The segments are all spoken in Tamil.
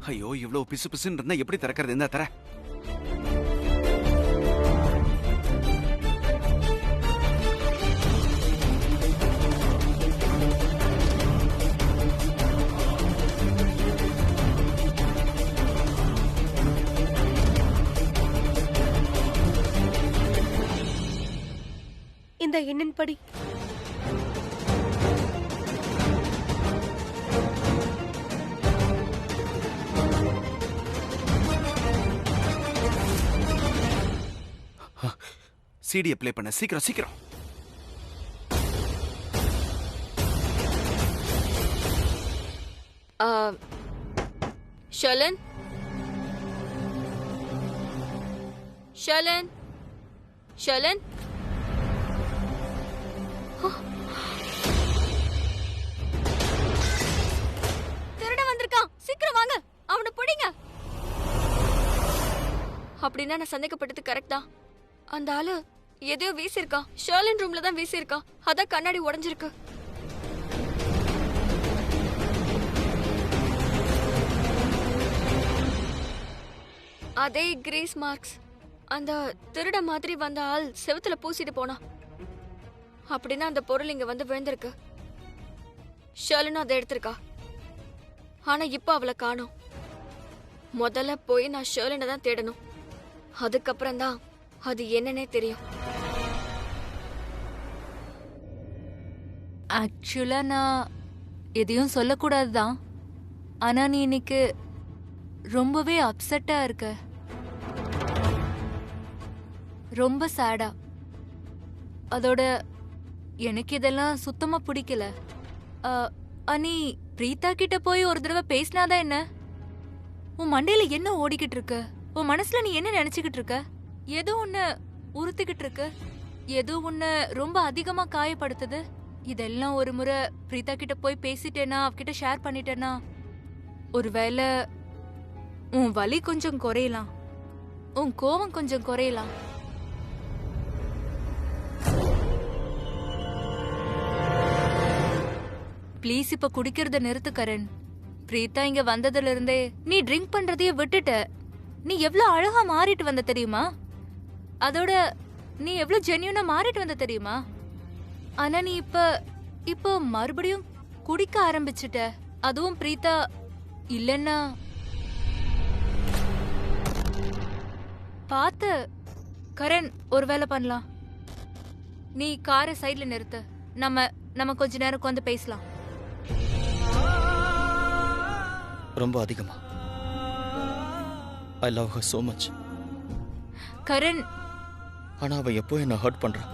ஐயோ, இவ்வளவு பிசு பிசுன்னு இருந்தா எப்படி திறக்கிறது? இந்த தர. இந்த எண்ணின் படி சிடியை ப்ளே பண்ண. சீக்கிரம் சீக்கிரம். ஷர்லின், ஷர்லின், ஷர்லின். திருட வந்திருக்கான், சீக்கிரம் வாங்க, அவனை பிடிங்க. அப்படின்னா நான் சந்தேகப்பட்டது கரெக்டா? அந்த ஆளு எதையோ வீசிருக்கான். ஷர்லின் ரூம்ல தான் வீசிருக்கான். அதான் கண்ணாடி உடைஞ்சிருக்கு. அதே கிரீஸ் மார்க்ஸ். அந்த திருட மாதிரி வந்த ஆள் செவுத்துல பூசிட்டு போனா. அப்படின்னா அந்த பொருள் இங்க வந்து விழுந்திருக்கு. ஷர்லினும் அதை எடுத்திருக்கா. ஆனா இப்ப அவளை காணோம். முதல்ல போய் நான் ஷர்லினை தான் தேடணும். அதுக்கப்புறம் தான் அது என்னன்னே தெரியும். ஆக்சுவலா நான் எதையும் சொல்லக்கூடாதுதான். ஆனா நீ இன்னைக்கு ரொம்பவே அப்செட்டா இருக்க. ரொம்ப சேடா. அதோட எனக்கு இதெல்லாம் சுத்தமா பிடிக்கல. நீ பிரீதா கிட்ட போய் ஒரு தடவை பேசினாதான் என்ன? உன் மண்டையில என்ன ஓடிக்கிட்டு இருக்கு? உன் மனசுல நீ என்ன நினைச்சுக்கிட்டு இருக்க? ஏதோ உன்னை உறுத்திக்கிட்டு இருக்கு. ஏதோ உன்னை ரொம்ப அதிகமா காயப்படுத்துது. இதெல்லாம் ஒரு முறை பிரீதா கிட்ட போய் பேசிட்டேனா, அவகிட்ட ஷேர் பண்ணிட்டேனா, ஒருவேளை உன் வலி கொஞ்சம் குறையலாம், உன் கோவம் கொஞ்சம் குறையலாம். ப்ளீஸ் இப்ப குடிக்கிறத நிறுத்து கரண். பிரீதா இங்க வந்ததுல இருந்தே நீ ட்ரிங்க் பண்றதையே விட்டுட்ட. நீ எவ்வளவு அழகா மாறிட்டு வந்த தெரியுமா? அதோட நீ எவ்வளவு ஜென்யூனா மாறிட்டு வந்த தெரியுமா? ஆனா நீ இப்ப மறுபடியும் குடிக்க ஆரம்பிச்சுட்ட. அதுவும் பிரீதா இல்லன்னா பார்த்து. கரண், ஒரு வேலை பண்ணலாம். நீ காரை சைட்ல நிறுத்து. நம்ம கொஞ்ச நேரம் உட்காந்து பேசலாம். ரொம்ப அதிகமா. I love her so much. Karan, ஆனா அவ எப்போ என்ன ஹர்ட் பண்றான்,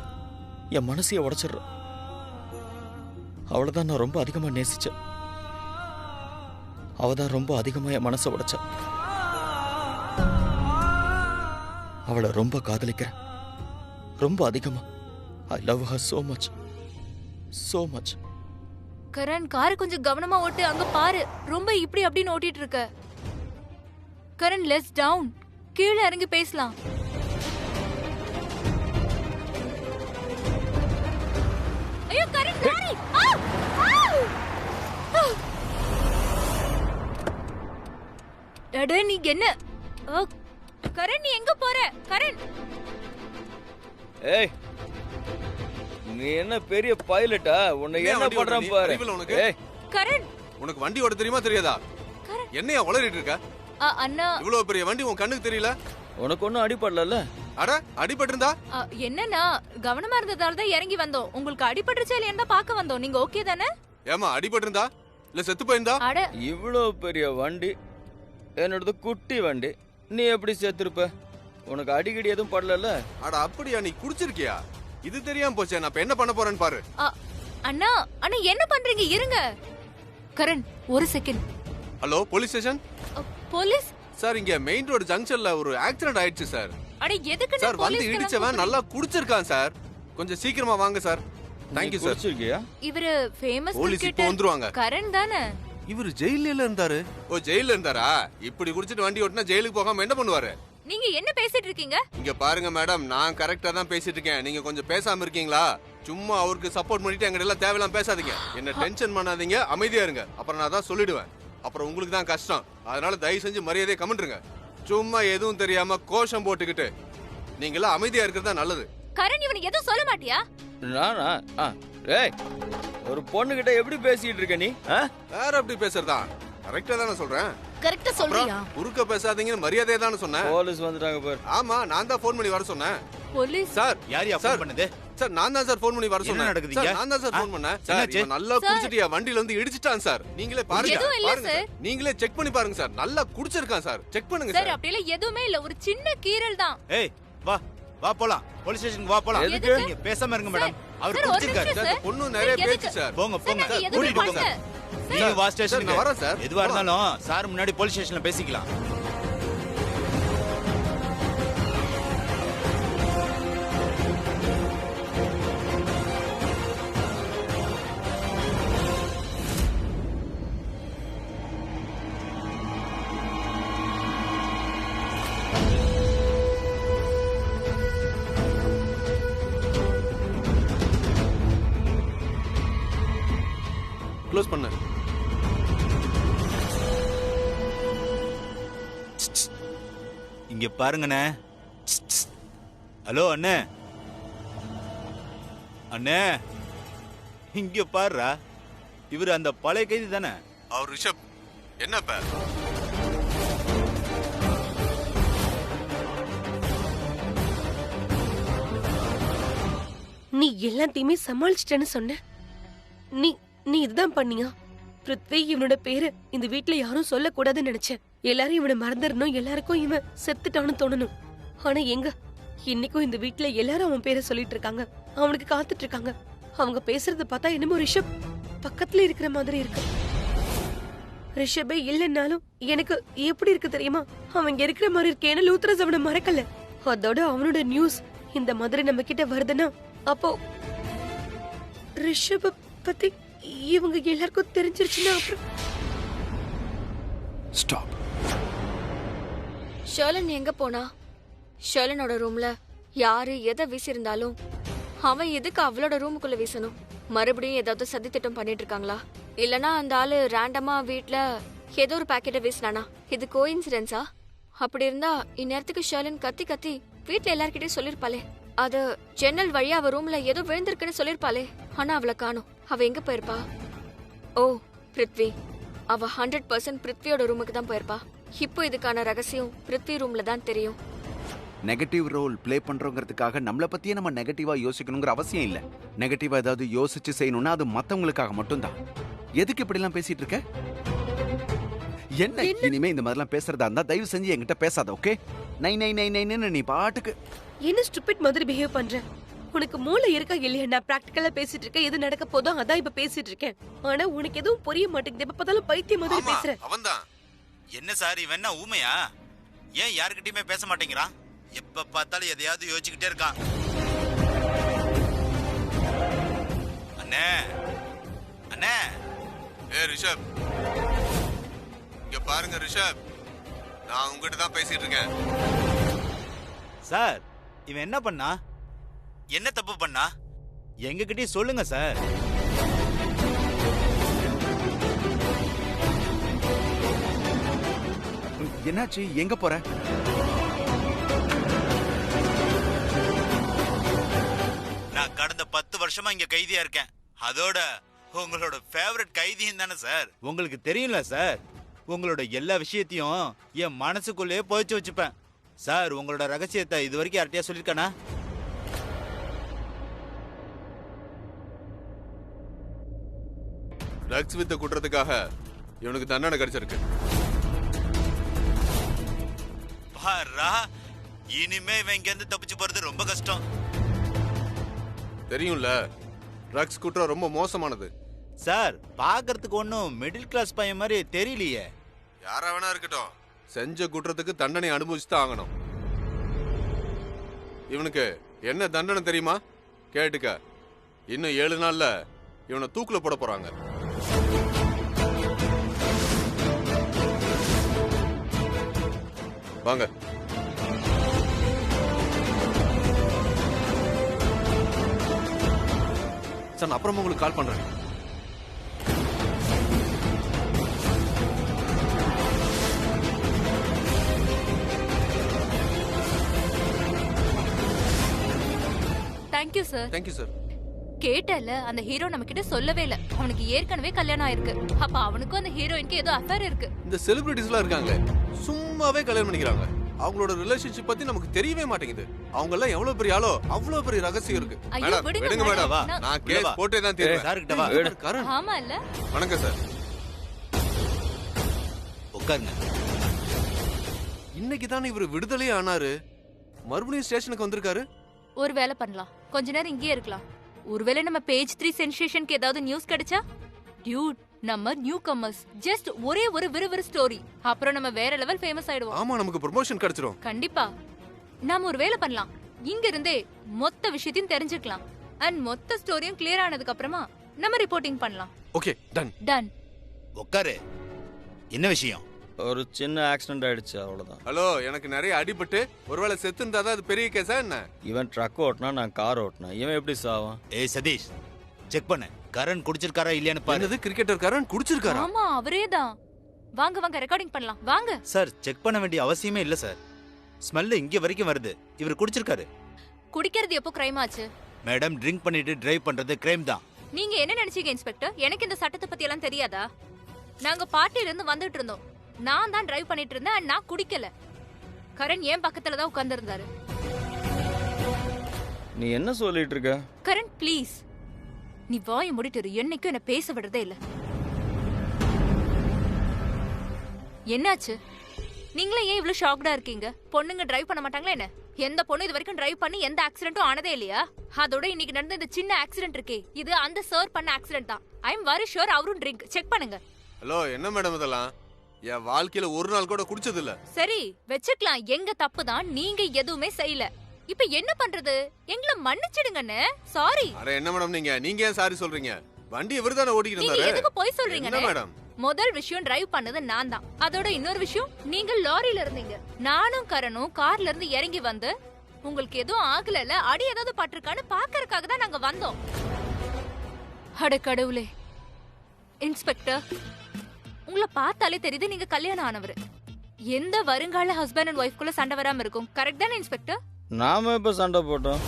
என் மனசைய உடைச்சிடுறான். அவளைதான் நான் ரொம்ப அதிகமா நேசிச்சேன். அவதான் ரொம்ப அதிகமா என் மனசை உடைச்சா. அவளை ரொம்ப காதலிக்கிறேன், ரொம்ப அதிகமா. I love her so much, so much. Karan, காரை கொஞ்சம் கவனமா ஓட்டு. அங்க பாரு, ரொம்ப இப்படி அப்படின்னு ஓட்டிட்டு இருக்க. Karan, let's down. கீழே இறங்கி பேசலாம். ஐயோ கரண், காரி! நீ என்ன? கரண், நீ எங்க போற? கரண், ஏய், நீ என்ன பெரிய பைலட்டா? உன்னை என்ன பண்றான் பாரு. ஏய் கரண், உனக்கு வண்டி ஓட்ட தெரியுமா தெரியாதா? என்னையா உளறிட்டு இருக்க? அண்ணா, இவ்வளவு பெரிய வண்டி உன் கண்ணுக்கு தெரியல? உனக்கு ஒன்னும் அடிபடல? அட, அடிபட்டு இருந்தா என்னன்னா கவனமா இருந்ததால தான் இறங்கி வந்தோம். உங்களுக்கு அடிபட்டுருச்சா இல்லையா பார்க்க வந்தோம். நீங்க ஓகே தானே? ஏமா, அடிபட்டு இருந்தா இல்ல செத்து போயிருந்தா? அட, இவ்வளவு பெரிய வண்டி, என்னோடது குட்டி வண்டி, நீ எப்படி சேர்த்திருப்ப? உனக்கு அடிக்கடி எதுவும் படல? அட அப்படியா? நீ குடிச்சிருக்கியா? இது தெரியாம போச்சே. நான் இப்ப என்ன பண்ண போறேன்னு பாரு. அண்ணா அண்ணா, என்ன பண்றீங்க? இருங்க. கரண், ஒரு second. Hello, police station. Police sir, இங்க மெயின் ரோடு ஜங்ஷன்ல ஒரு ஆக்சிடென்ட் ஆயிடுச்சு சார். அட எதுக்கு சார், வந்து இடிச்சவன் நல்லா குடிச்சிருக்கான் சார். கொஞ்சம் சீக்கிரமா வாங்க சார். Thank you sir. குடிச்சிருக்கியா? இவரு ஃபேமஸ் போலீஸ் இப்போ வந்துருவாங்க. கரண் தானே? இவரு ஜெயில்ல இருந்தாரு. ஓ, ஜெயில்ல இருந்தாரா? இப்படி குடிச்சிட்டு வண்டி ஓட்டினா ஜெயிலுக்கு போகாம என்ன பண்ணுவாரு? நீங்க என்ன பேசிட்டு இருக்கீங்க? இங்க பாருங்க மேடம், நான் கரெக்டா தான் பேசிட்டு இருக்கேன். நீங்க கொஞ்சம் பேசாம இருக்கீங்களா? சும்மா அவருக்கு சப்போர்ட் பண்ணிட்டு எங்க எல்லாம் தேவையில்லாம பேசாதீங்க. என்ன டென்ஷன் பண்ணாதீங்க, அமைதியா இருங்க. அப்புறம் நான் தான் சொல்லிடுவேன். அப்புறம் உங்களுக்கு தான் கஷ்டம். அதனால தயவு செஞ்சு மரியாதையை கமெண்ட்ருங்க. சும்மா எதுவும் தெரியாம கோஷம் போட்டுக்கிட்டு நீங்களாம் அமைதியா இருக்கிறதா நல்லது. கரண், இவனுக்கு எதுவும் சொல்ல மாட்டியா? நானா? ஏய், ஒரு பொண்ணு கிட்ட எப்படி பேசிட்டு இருக்க நீ? வேற எப்படி பேசுறதா? கரெக்டா தானே சொல்றேன். கரெக்டா சொல்றியா? குறுக்க பேசாதீங்கன்னு மரியாதையா தானே சொன்னேன். போலீஸ் வந்துட்டாங்க பாரு. ஆமா, நான் தான் ஃபோன் பண்ணி வர சொன்னேன். போலீஸ்? சார் யாரையா சார் ஃபோன் பண்ணது? சார் நான் தான் சார் ஃபோன் பண்ணி வர என்ன சொன்னேன். நடக்குதுங்க? சார் நான் தான் சார் ஃபோன் பண்ணேன். சார் என்னாச்சு? இவன் நல்லா குடிச்சிட்டியா வண்டில வந்து இடிச்சிட்டான் சார். நீங்களே பாருங்க. எதுவும் இல்ல பாருங்க சார். சார். நீங்களே செக் பண்ணி பாருங்க சார். நல்லா குடிச்சிருக்கான் சார். செக் பண்ணுங்க சார், சார். அப்படியே எதுவுமே இல்ல, ஒரு சின்ன கீறல் தான். ஏய், வா வா போலாம். போலீஸ் ஸ்டேஷனுக்கு வா போலாம். எதுக்கு? நீங்க பேசாம இருங்க மேடம். அவர் சார், ஒரு குடிச்சிருக்காரு. நிமிஷம் சார், இந்த பொண்ணு நிறைய சார், பேச்சு எதுக்கு? சார். போங்க போங்க. சார், நான் எதுவுமே கூட்டிட்டு போங்க. பண்ணல. நீங்க வா சார், ஸ்டேஷனுக்கு. நான் வரேன் சார். எதுவா இருந்தாலும் சார் முன்னாடி போலீஸ் ஸ்டேஷன்ல பேசிக்கலாம். க்ளோஸ் பண்ணு. இங்க பாருங்கண்ணே. ஹலோ அண்ணே. அண்ணே, இங்க பாருடா. இவர் அந்த பழைய கைதி தானே? அவர் ரிஷப். என்னப்ப? நீ எல்லாத்தையுமே சமாளிச்சிட்டேன்னு சொன்ன. நீ நீ இதுதான் பண்ணியா? பிருத்வி இவனோட பேரு இந்த வீட்ல யாரும் சொல்லக்கூடாதுன்னு நினைச்சேன். எல்லாரும் இவனை மறந்துடணும், எல்லாருக்கும் இவன் செத்துட்டான்னு தோணணும். ஆனா எங்க, இன்னைக்கும் இந்த வீட்ல எல்லாரும் அவன் பேரை சொல்லிட்டு இருக்காங்க, அவனுக்கு காத்துட்டு இருக்காங்க. அவங்க பேசுறத பார்த்தா என்னமோ ரிஷப் பக்கத்துல இருக்கிற மாதிரி இருக்கு. ரிஷபே இல்லைன்னாலும் எனக்கு எப்படி இருக்கு தெரியுமா? அவன் இங்க இருக்கிற மாதிரி இருக்கேன்னு லூத்ரஸ் அவனை மறக்கல. அதோட அவனோட நியூஸ் இந்த மாதிரி நம்ம கிட்ட வருதுன்னா அப்போ ரிஷப பத்தி இவங்க எல்லாருக்கும் தெரிஞ்சிருச்சுன்னா அப்புறம் ஸ்டாப். ஷர்லன் எங்க போனா? ஷர்லனோட ரூம்ல யாரு எதை வீசியிருந்தாலும் அவன் எதுக்கு அவளோட ரூமுக்குள்ள வீசணும்? மறுபடியும் ஏதாவது சதி திட்டம் பண்ணிட்டு இருக்காங்களா? இல்லனா அந்த ஆளு ரேண்டமா வீட்ல ஏதோ ஒரு பாக்கெட்டை வீசினானா? இது கோஇன்சிடென்ஸா? அப்படி இருந்தா இந்நேரத்துக்கு ஷர்லன் கத்தி கத்தி வீட்ல எல்லார்கிட்டயும் சொல்லிருப்பாளே. அது ஜன்னல் வழியா அவ ரூம்ல ஏதோ விழுந்திருக்குன்னு சொல்லிருப்பாளே. ஆனா அவளை காணோம். அவ எங்க போயிருப்பா? ஓ, பிருத்வி. அவ 100% பிருத்வியோட ரூமுக்கு தான் போயிருப்பா. இப்போ இதுக்கான ரகசியம் பிருத்வி ரூம்ல தான் தெரியும். நெகட்டிவ் ரோல் ப்ளே பண்றோங்கிறதுக்காக நம்மள பத்தியே நம்ம நெகட்டிவா யோசிக்கணுங்கிற அவசியம் இல்ல. நெகட்டிவா ஏதாவது யோசிச்சு செய்யணும்னா அது மத்தவங்களுக்காக மட்டும்தான். எதுக்கு இப்படி எல்லாம் பேசிட்டு இருக்க? என்ன இனிமே இந்த மாதிரிலாம் பேசுறதா இருந்தா தயவு செஞ்சு என்கிட்ட பேசாத, ஓகே? நை நை நை நைன்னு நீ பாட்டுக்கு என்ன ஸ்டூபிட் மாதிரி பிஹேவ் பண்ற? உனக்கு மூளை இருக்கா இல்லையா? நான் பிராக்டிகலா பேசிட்டு இருக்கேன், எது நடக்க போதோ அதான் இப்ப பேசிட்டு இருக்கேன். ஆனா உனக்கு எதுவும் புரிய மாட்டேங்குது. எப்ப பார்த்தாலும் பைத்தியம் மாதிரி ஆமா, பேசுற. அவன்தான். என்ன சார் இவன் என்ன ஊமையா? ஏன் யாருக்கிட்டயுமே பேச மாட்டேங்கிறான்? எப்ப பார்த்தாலும் எதையாவது யோசிச்சுக்கிட்டே இருக்கான். அண்ணே அண்ணே. ஏ ரிஷப், இங்க பாருங்க ரிஷப், நான் உங்ககிட்ட தான் பேசிட்டு இருக்கேன். சார் இவன் என்ன பண்ணா? என்ன தப்பு பண்ணா? எங்ககிட்டயும் சொல்லுங்க சார். என்னாச்சு? எங்க போற? நான் கடந்த 10 வருஷமா இங்க கைதியா இருக்கேன். அதோட உங்களோட ஃபேவரட் கைதியும் தானே சார். உங்களுக்கு தெரியும்ல சார், உங்களோட எல்லா விஷயத்தையும் என் மனசுக்குள்ளேயே புதைச்சு வச்சுப்பேன். சார் உங்களோட ரகசியத்தை இது வரைக்கும் யார்கிட்டயா சொல்லிருக்கானா? ட்ரக்ஸ் வித்த குற்றத்துக்காக இவனுக்கு தண்டனை கிடைச்சிருக்கு. பாரா, இனிமே இவன் இங்க இருந்து தப்பிச்சு போறது ரொம்ப கஷ்டம். தெரியும்ல, ட்ரக்ஸ் குற்றம் ரொம்ப மோசமானது. சார் பாக்குறதுக்கு ஒன்னும் மிடில் கிளாஸ் பையன் மாதிரி தெரியலையே. யாரா வேணா இருக்கட்டும், செஞ்ச குற்றத்துக்கு தண்டனை அனுபவிச்சுதான் ஆகணும். இவனுக்கு என்ன தண்டனை தெரியுமா? கேட்டுக்க. இன்னும் 7 நாள்ல இவனை தூக்குல போட போறாங்க. வாங்க. சார், நான் அப்புறமா உங்களுக்கு கால் பண்றேன். Thank you sir. Thank you sir. கேட்டல, அந்த ஹீரோ நம்ம கிட்ட சொல்லவே இல்ல. அவனுக்கு ஏற்கனவே கல்யாணம் ஆயிருக்கு. அப்ப அவனுக்கும் அந்த ஹீரோயினுக்கு ஏதோ அஃபேர் இருக்கு. இந்த செலிபிரிட்டிஸ்லாம் இருக்காங்க, சும்மாவே கல்யாணம் பண்ணிக்கிறாங்க. அவங்களோட ரிலேஷன்ஷிப் பத்தி நமக்கு தெரியவே மாட்டேங்குது. அவங்க எல்லாம் எவ்வளவு பெரிய ஆளோ அவ்வளவு பெரிய ரகசியம் இருக்கு. ஐயோ, மேடம், விடுங்க விடுங்க மேடம். மேடம். நான் கேஸ் போட்டே தான் தீருவேன். சார் கிட்ட வா. கரண், ஆமா இல்ல? வணக்கம் சார். உட்காருங்க. இன்னைக்கு தானே இவர் விடுதலையே ஆனாரு, மறுபடியும் ஸ்டேஷனுக்கு வந்திருக்காரு. ஒரு வேலை பண்ணலாம், கொஞ்ச நேரம் இங்கேயே இருக்கலாம். ஒருவேளை நம்ம பேஜ் 3 சென்சேஷனுக்கு ஏதாவது நியூஸ் கிடைச்சா? டியூட், நம்ம நியூ கமர்ஸ், ஜஸ்ட் ஒரே ஒரு விறுவிறு ஸ்டோரி, அப்புறம் நம்ம வேற லெவல் ஃபேமஸ் ஆயிடுவோம். ஆமா, நமக்கு ப்ரமோஷன் கிடைச்சிரும். கண்டிப்பா. நாம ஒரு வேலை பண்ணலாம், இங்க இருந்தே மொத்த விஷயத்தையும் தெரிஞ்சுக்கலாம். அண்ட் மொத்த ஸ்டோரியும் கிளியர் ஆனதுக்கு அப்புறமா நம்ம ரிப்போர்ட்டிங் பண்ணலாம். Okay, done. டன். உட்காரு. என்ன விஷயம்? ஒரு சின்ன ஆக்சிடென்ட் ஆயிடுச்சு, அவ்வளவுதான். ஹலோ, எனக்கு நிறைய அடிபட்டு ஒருவேளை செத்து இருந்தாதான் அது பெரிய கேஸா என்ன? இவன் ட்ரக் ஓட்டினா, நான் கார் ஓட்டினேன். இவன் எப்படி சாவான்? ஏய் சதீஷ், செக் பண்ணு. கரண் குடிச்சிருக்காரா இல்லையான்னு பாரு. என்னது, கிரிக்கெட்டர் கரண் குடிச்சிருக்காரா? ஆமா, அவரேதான். வாங்க வாங்க, ரெக்கார்டிங் பண்ணலாம் வாங்க. சார், செக் பண்ண வேண்டிய அவசியமே இல்ல சார். ஸ்மெல் இங்க வரைக்கும் வருது. இவர் குடிச்சிருக்காரு. குடிக்கிறது எப்போ கிரைம் ஆச்சு? மேடம், ட்ரிங்க் பண்ணிட்டு டிரைவ் பண்றது கிரைம் தான். நீங்க என்ன நினைச்சீங்க இன்ஸ்பெக்டர்? எனக்கு இந்த சட்டத்தை பத்தி எல்லாம் தெரியாதா? நாங்க பார்ட்டில இருந்து வந்துட்டு இருந்தோம். நான் தான் டிரைவ் பண்ணிட்டு இருந்தேன். and நான் குடிக்கல. கரண் என் பக்கத்துல தான் உட்கார்ந்து இருந்தாரு. நீ என்ன சொல்லிட்டு இருக்க? கரண் ப்ளீஸ், நீ வாயை மூடிட்டு இரு. என்னைக்கும் என்ன பேச விடுறதே இல்ல. என்னாச்சு? நீங்களே ஏன் இவ்வளவு ஷாக்டா இருக்கீங்க? பொண்ணுங்க டிரைவ் பண்ண மாட்டாங்களா என்ன? எந்த பொண்ணு இது வரைக்கும் டிரைவ் பண்ணி எந்த ஆக்சிடென்ட்டும் ஆனதே இல்லையா? அதோட இன்னைக்கு நடந்த இந்த சின்ன ஆக்சிடென்ட் இருக்கே, இது அந்த சர் பண்ண ஆக்சிடென்ட் தான். ஐ எம் வெரி ஷூர் அவரும் ட்ரிங்க். செக் பண்ணுங்க. ஹலோ, என்ன மேடம் இதெல்லாம்? என் வாழ்க்கையில ஒரு நாள் கூட குடிச்சது இல்ல. சரி வெச்சுக்கலாம், எங்க தப்பு தான். நீங்க எதுவுமே செய்யல. இப்ப என்ன பண்றது? எங்களை மன்னிச்சிடுங்கண்ணே. சாரி. அட என்ன மேடம், நீங்க ஏன் சாரி சொல்றீங்க? வண்டி இவர்தானே ஓட்டிட்டு நீங்க இருந்தாரு. எதுக்கு போய் சொல்றீங்க என்ன மேடம்? முதல் விஷயம் டிரைவ் பண்ணது நான் தான். அதோட இன்னொரு விஷயம், நீங்க லாரியில இருந்தீங்க. நானும் கரணும் கார்ல இருந்து இறங்கி வந்து உங்களுக்கு எதுவும் ஆகலல, அடி ஏதாவது பட்டிருக்கான்னு பாக்கறதுக்காக தான் நாங்க வந்தோம். அட கடவுளே. இன்ஸ்பெக்டர், உங்களை பார்த்தாலே தெரியுது நீங்க கல்யாணம் ஆனவர். எந்த வருங்கால ஹஸ்பண்ட் அண்ட் ஒய்ஃப்குள்ள சண்டை வராம இருக்கும். கரெக்ட் தானே இன்ஸ்பெக்டர்? நாம இப்ப சண்டை போட்டோம்.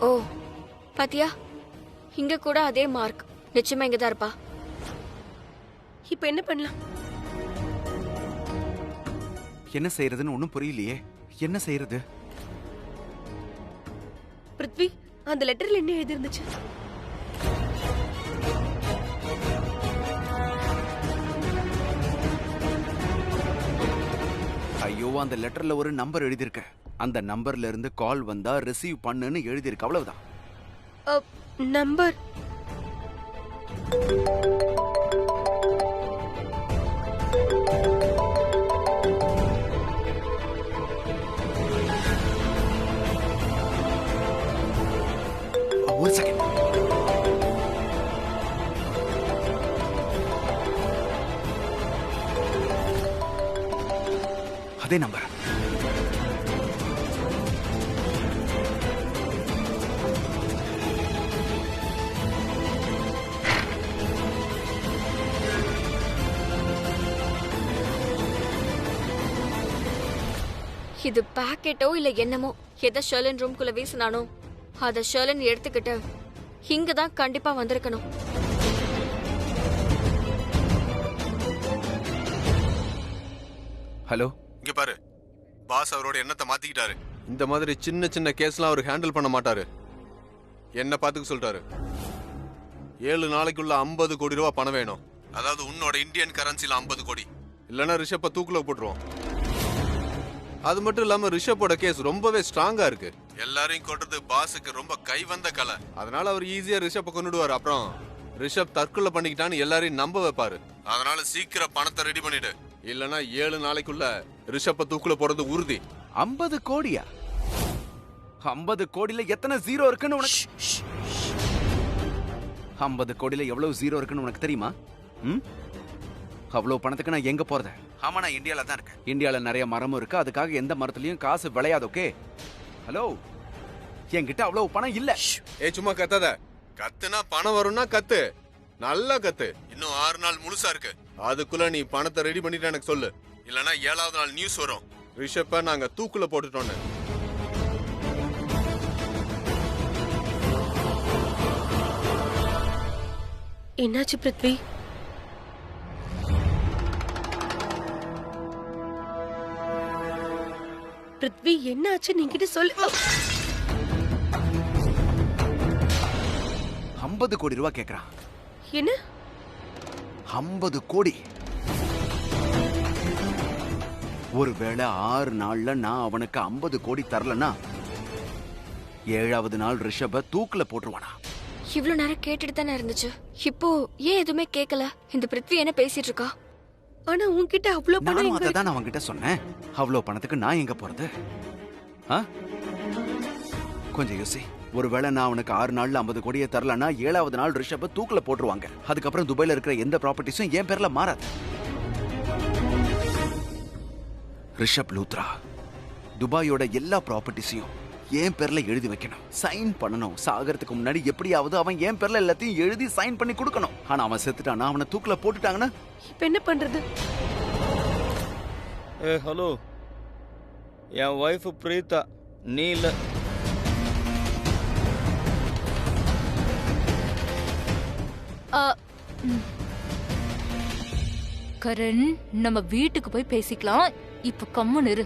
ஓ பாத்தியா, இங்க கூட அதே மார்க். நிச்சயமா இங்கதான் இருப்பா. இப்ப என்ன பண்ணலாம்? என்ன செய்யறதுன்னு ஒண்ணும் புரியலையே. என்ன செய்யறது? பிருத்வி, அந்த லெட்டர்ல என்ன எழுதி இருந்துச்சு? ஐயோ, அந்த லெட்டர்ல ஒரு நம்பர் எழுதியிருக்க. அந்த நம்பர்ல இருந்து கால் வந்தா ரிசீவ் பண்ணுன்னு எழுதியிருக்கு. அவ்வளவுதான். நம்பர் ஒரு செகண்ட். அதே நம்பர். இது பாக்கெட்டோ இல்ல என்னமோ, எதை ஷர்லின் ரூம்குள்ள வீசினானோ அத ஷர்லின் எடுத்துக்கிட்டு இங்க தான் கண்டிப்பா வந்திருக்கணும். ஹலோ, இங்க பாரு, பாஸ் அவரோட எண்ணத்தை மாத்திக்கிட்டாரு. இந்த மாதிரி சின்ன சின்ன கேஸ்லாம் அவர் ஹேண்டில் பண்ண மாட்டாரு. என்ன பாத்துக்க சொல்லிட்டாரு. 7 நாளைக்குள்ள 50 கோடி ரூபாய் பணம் வேணும். அதாவது உன்னோட இந்தியன் கரன்சில 50 கோடி. இல்லனா ரிஷப்ப தூக்குல போட்டுருவோம். அது மட்டும் இல்லாம ரிஷப்போட கேஸ் ரொம்பவே ஸ்ட்ராங்கா இருக்கு. எல்லாரையும் கொண்டது பாஸுக்கு ரொம்ப கை வந்த கலை. அதனால அவர் ஈஸியா ரிஷப்ப கொண்டுடுவாரு. அப்புறம் ரிஷப் தற்கொலை பண்ணிக்கிட்டான்னு எல்லாரையும் நம்ப வைப்பாரு. அதனால சீக்கிரம் பணத்தை ரெடி பண்ணிடு. இல்லனா 7 நாளைக்குள்ள ரிஷப்ப தூக்குல போறது உறுதி. 50 கோடியா? 50 கோடியில எத்தனை ஜீரோ இருக்குன்னு உனக்கு 50 கோடியில எவ்வளவு ஜீரோ இருக்குன்னு உனக்கு தெரியுமா? அவ்வளவு பணத்துக்கு நான் எங்க போறது? ஆமா, நான் இந்தியால தான் இருக்கேன். இந்தியால நிறைய மரமும் இருக்கு. அதுக்காக எந்த மரத்துலயும் காசு விளையாது. ஓகே. ஹலோ, என்கிட்ட அவ்வளவு பணம் இல்ல. ஏய் சும்மா கத்தாத. கத்துனா பணம் வரும்னா கத்து, நல்லா கத்து. இன்னும் 6 நாள் முழுசா இருக்கு. அதுக்குள்ள நீ பணத்தை ரெடி பண்ணிட்டு எனக்கு சொல்லு. இல்லனா 7வது நாள் நியூஸ் வரும், ரிஷப்ப நாங்க தூக்குல போட்டுட்டோன்னு. என்னாச்சு பிருத்வி? பிருத்வி என்னாச்சு நீங்கிட்ட சொல்லு. 50 கோடி ரூபாய் கேக்குறான். என்ன? 50 கோடி. ஒருவேளை 6 நாள்ல நான் அவனுக்கு 50 கோடி தரலனா 7வது நாள் ரிஷப தூக்குல போட்டுருவானா? இவ்ளோ நேரம் கேட்டுட்டு தானே இருந்துச்சு, இப்போ ஏன் எதுவுமே கேட்கல? இந்த பிருத்வி என்ன பேசிட்டு இருக்கா? ஆனா உன்கிட்ட அவ்வளவு பணம் நானும் எங்க அதை தான் அவன்கிட்ட சொன்னேன். அவ்வளவு பணத்துக்கு நான் எங்க போறது? கொஞ்சம் யோசி. ஒருவேளை நான் அவனுக்கு 6 நாள்ல 50 கோடியை தரலன்னா 7வது நாள் ரிஷப தூக்குல போட்டுருவாங்க. அதுக்கப்புறம் துபாயில இருக்கிற எந்த ப்ராப்பர்ட்டிஸும் என் பேர்ல மாறாது. ரிஷப் லூத்ரா துபாயோட எல்லா ப்ராப்பர்ட்டிஸையும் என் பேர்ல எழுதி வைக்கணும், சைன் பண்ணணும். சாகறதுக்கு முன்னாடி எப்படியாவது அவன் என் பேர்ல எல்லாத்தையும் எழுதி சைன் பண்ணி கொடுக்கணும். ஆனா அவன் செத்துட்டானா, அவனை தூக்குல போட்டுட்டாங்கன்னா இப்ப என்ன பண்றது? ஹலோ, என் ஒய்ஃப் பிரீதா, நீ இல்ல. கரண், நம்ம வீட்டுக்கு போய் பேசிக்கலாம். இப்ப கம்முன்னு இரு.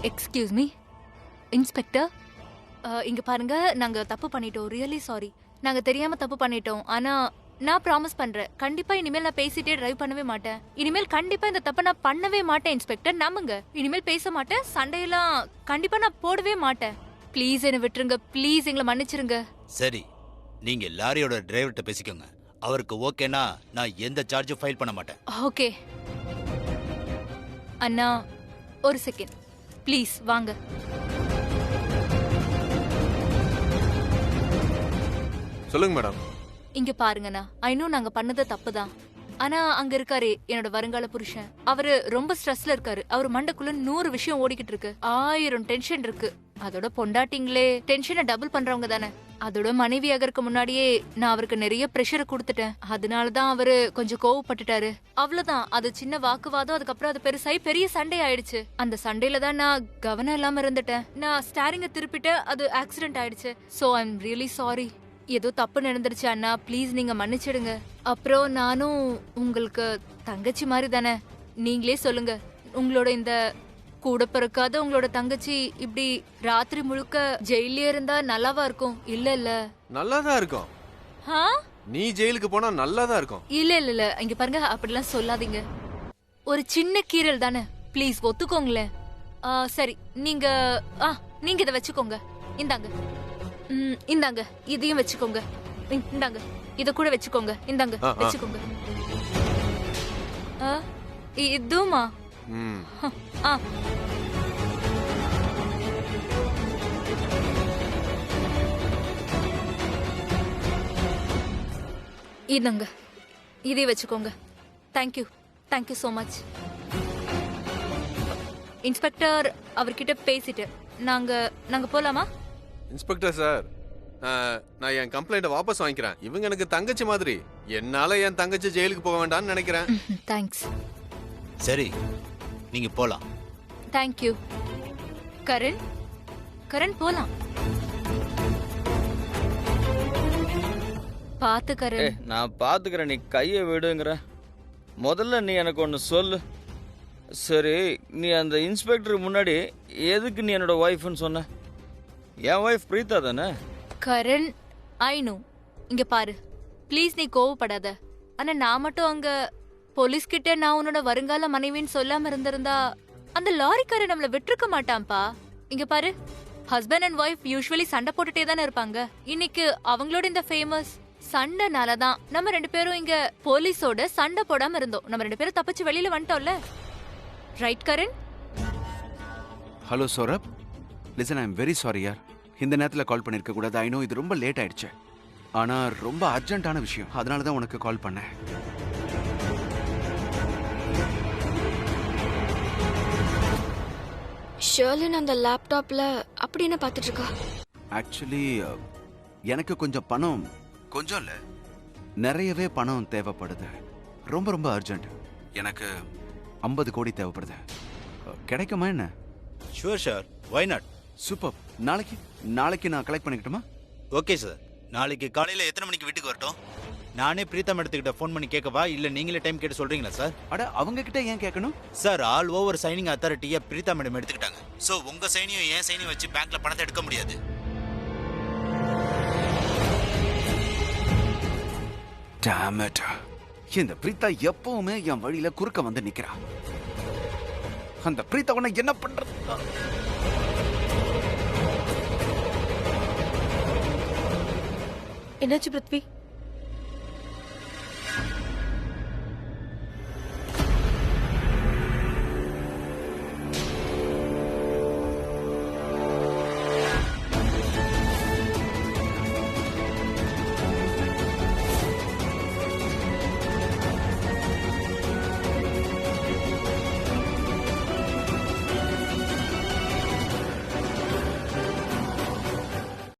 எக்ஸ்கியூஸ் மீ இன்ஸ்பெக்டர், இங்க பாருங்க, நாங்க தப்பு பண்ணிட்டோம். Really sorry. நாங்க தெரியாம தப்பு பண்ணிட்டோம். ஆனா நான் ப்ராமிஸ் பண்றேன், கண்டிப்பா இனிமேல் நான் பேசிட்டே டிரைவ் பண்ணவே மாட்டேன். இனிமேல் கண்டிப்பா இந்த தப்பை நான் பண்ணவே மாட்டேன் இன்ஸ்பெக்டர், நம்புங்க. இனிமேல் பேச மாட்டேன், சண்டையெல்லாம் கண்டிப்பா நான் போடவே மாட்டேன். ப்ளீஸ் என்ன விட்டுருங்க, ப்ளீஸ் எங்களை மன்னிச்சிருங்க. சரி, நீங்க லாரியோட டிரைவர்கிட்ட பேசிக்கோங்க. அவருக்கு ஓகேனா நான் எந்த சார்ஜும் ஃபைல் பண்ண மாட்டேன். ஓகே அண்ணா, ஒரு செகண்ட் ப்ளீஸ் வாங்க. சொல்லுங்க மேடம். இங்க பாருங்கண்ணா, ஐ நோ நாங்க பண்ணது தப்புதான். ஆனா அங்க இருக்காரு என்னோட வருங்கால புருஷன், அவரு ரொம்ப ஸ்ட்ரெஸ்ல இருக்காரு. அவர் மண்டக்குள்ள 100 விஷயம் ஓடிக்கிட்டு இருக்கு, 1000 டென்ஷன் இருக்கு. அதோட பொண்டாட்டிங்களே டென்ஷனை டபுள் பண்றவங்க தானே. அதோட மனைவியாக இருக்க முன்னாடியே நான் அவருக்கு நிறைய பிரஷரை கொடுத்துட்டேன். அதனாலதான் அவரு கொஞ்சம் கோவப்பட்டுட்டாரு. அவ்வளவுதான், அது சின்ன வாக்குவாதம். அதுக்கப்புறம் அது பெருசாயி பெரிய சண்டை ஆயிடுச்சு. அந்த சண்டையில தான் நான் கவனம் இல்லாம இருந்துட்டேன். நான் ஸ்டாரிங்க திருப்பிட்டு அது ஆக்சிடென்ட் ஆயிடுச்சு. So I am really sorry. ஏதோ தப்பு நடந்துருச்சு அண்ணா, ப்ளீஸ் நீங்க மன்னிச்சிடுங்க. அப்புறம் நானும் உங்களுக்கு தங்கச்சி மாதிரி தானே, நீங்களே சொல்லுங்க. உங்களோட இந்த கூட பிறக்காத உங்களோட தங்கச்சி இப்படி ராத்திரி முழுக்க ஜெயிலே இருந்தா நல்லாவா இருக்கும்? இல்ல இல்ல, நல்லாதான் இருக்கும். நீ ஜெயிலுக்கு போனா நல்லாதான் இருக்கும். இல்ல இல்ல இல்ல, இங்க பாருங்க, அப்படிலாம் சொல்லாதீங்க. ஒரு சின்ன கீரல் தானே, ப்ளீஸ் ஒத்துக்கோங்களேன். சரி, நீங்க நீங்க இதை வச்சுக்கோங்க. இந்தாங்க, இந்தாங்க, இதையும் வச்சுக்கோங்க. இந்தாங்க, இத கூட வச்சுக்கோங்க. இந்தாங்க, வச்சுக்கோங்க. இதுமா? இந்தாங்க, இதை வச்சுக்கோங்க. Thank you, thank you so much. Inspector அவர்கிட்ட பேசிட்டு நாங்க போலாமா? இன்ஸ்பெக்டர் சார், நான் என் கம்ப்ளைண்ட வாபஸ் வாங்கிக்கிறேன். இவங்க எனக்கு தங்கச்சி மாதிரி, என்னால என் தங்கச்சி ஜெயிலுக்கு போக வேண்டாம்னு நினைக்கிறேன். தேங்க்ஸ். சரி, நீங்க போலாம். தேங்க்யூ. கரண், கரண் போலாம். பாத்து கரண். நான் பாத்துக்கிறேன், நீ கையை விடுங்கிற. முதல்ல நீ எனக்கு ஒன்று சொல்லு. சரி, நீ அந்த இன்ஸ்பெக்டருக்கு முன்னாடி எதுக்கு நீ என்னோட ஒய்ஃப்னு சொன்ன? என் ஒய்ஃப் பிரீதா தானே? Karan, I know. இங்க பாரு, ப்ளீஸ் நீ கோவப்படாத. ஆனா நான் மட்டும் அங்க போலீஸ் கிட்ட நான் உன்னோட வருங்கால மனைவின்னு சொல்லாம இருந்திருந்தா அந்த லாரிக்காரன் நம்மள விட்டுருக்க மாட்டான்பா. இங்க பாரு, ஹஸ்பண்ட் அண்ட் ஒய்ஃப் யூஸ்வலி சண்டை போட்டுட்டே தானே இருப்பாங்க. இன்னைக்கு அவங்களோட இந்த ஃபேமஸ் சண்டைனாலதான் நம்ம 2 பேரும் இங்க போலீஸோட சண்டை போடாம இருந்தோம். நம்ம 2 பேரும் தப்பிச்சு வெளியில வந்துட்டோம்ல. Right Karan? Hello Saurabh, listen, I am very sorry யார். இந்த நேரத்தில் கால் பண்ணிருக்க கூடாது. ஐ நோ இது ரொம்ப லேட் ஆயிடுச்சு. ஆனா ரொம்ப அர்ஜென்ட்டான விஷயம், அதனால தான் உனக்கு கால் பண்ணேன். ஷர்லின் அந்த லேப்டாப்ல அப்படி என்ன பார்த்துட்டு இருக்கா? ஆக்சுவலி எனக்கு கொஞ்சம் பணம், கொஞ்சம் இல்ல நிறையவே பணம் தேவைப்படுது. ரொம்ப ரொம்ப அர்ஜென்ட். எனக்கு 50 கோடி தேவைப்படுது. கிடைக்குமா என்ன? Sure sir, why not? Super. நாளைக்கு நான் கலெக்ட் பண்ணிக்கிட்டுமா? Okay sir. நாளைக்கு காலையில எத்தனை மணிக்கு வீட்டுக்கு வரட்டும்? நானே பிரீத்தா மேடத்துக்கிட்ட ஃபோன் பண்ணி கேட்கவா, இல்ல நீங்களே டைம் கேட்டு சொல்றீங்களா சார்? அட அவங்க கிட்ட ஏன் கேட்கணும்? சார், ஆல் ஓவர் சைனிங் அத்தாரிட்டியை பிரீத்தா மேடம் எடுத்துக்கிட்டாங்க. ஸோ உங்க சைனையும் என் சைனையும் வச்சு பேங்க்ல பணத்தை எடுக்க முடியாது. Damn it. இந்த பிரீத்தா எப்பவுமே என் வழியில குறுக்க வந்து நிக்கிறா. அந்த பிரீத்தா உன்னை என்ன பண்றது? என்னாச்சு பிருத்வி?